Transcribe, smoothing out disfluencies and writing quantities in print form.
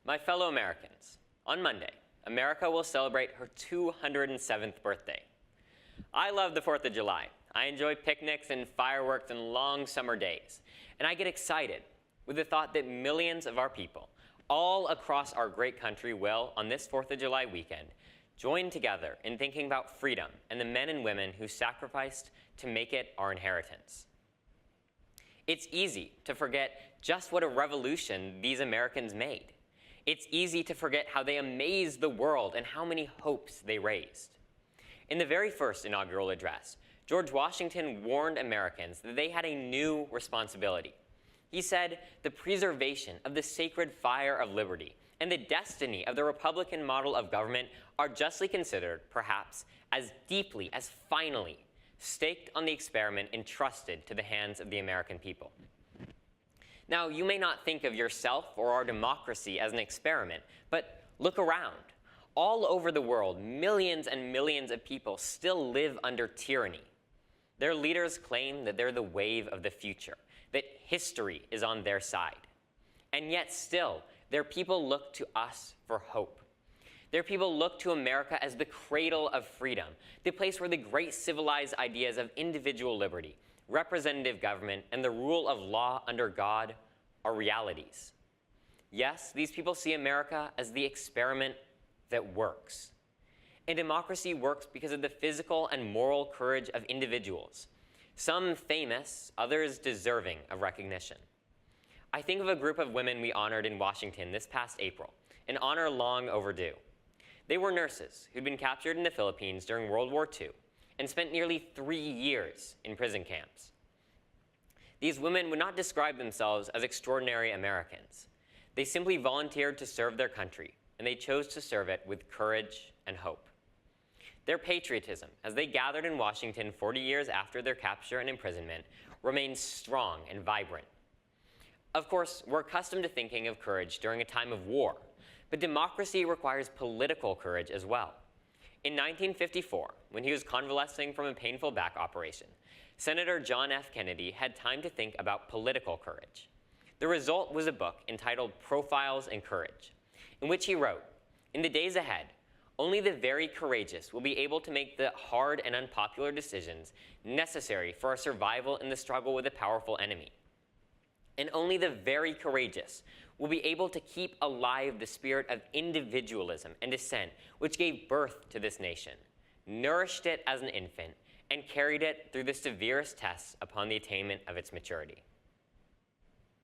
My fellow Americans, on Monday, America will celebrate her 207th birthday. I love the 4th of July. I enjoy picnics and fireworks and long summer days. And I get excited with the thought that millions of our people, all across our great country, will, on this 4th of July weekend, join together in thinking about freedom and the men and women who sacrificed to make it our inheritance. It's easy to forget just what a revolution these Americans made. It's easy to forget how they amazed the world and how many hopes they raised. In the very first inaugural address, George Washington warned Americans that they had a new responsibility. He said the preservation of the sacred fire of liberty and the destiny of the Republican model of government are justly considered, perhaps, as deeply, as finally, staked on the experiment entrusted to the hands of the American people. Now, you may not think of yourself or our democracy as an experiment, but look around. All over the world, millions and millions of people still live under tyranny. Their leaders claim that they're the wave of the future, that history is on their side. And yet still, their people look to us for hope. Their people look to America as the cradle of freedom, the place where the great civilized ideas of individual liberty, representative government, and the rule of law under God are realities. Yes, these people see America as the experiment that works. And democracy works because of the physical and moral courage of individuals, some famous, others deserving of recognition. I think of a group of women we honored in Washington this past April, an honor long overdue. They were nurses who'd been captured in the Philippines during World War II and spent nearly 3 years in prison camps. These women would not describe themselves as extraordinary Americans. They simply volunteered to serve their country, and they chose to serve it with courage and hope. Their patriotism, as they gathered in Washington 40 years after their capture and imprisonment, remains strong and vibrant. Of course, we're accustomed to thinking of courage during a time of war, but democracy requires political courage as well. In 1954, when he was convalescing from a painful back operation, Senator John F. Kennedy had time to think about political courage. The result was a book entitled Profiles in Courage, in which he wrote, "In the days ahead, only the very courageous will be able to make the hard and unpopular decisions necessary for our survival in the struggle with a powerful enemy. And only the very courageous will be able to keep alive the spirit of individualism and dissent which gave birth to this nation, nourished it as an infant, and carried it through the severest tests upon the attainment of its maturity."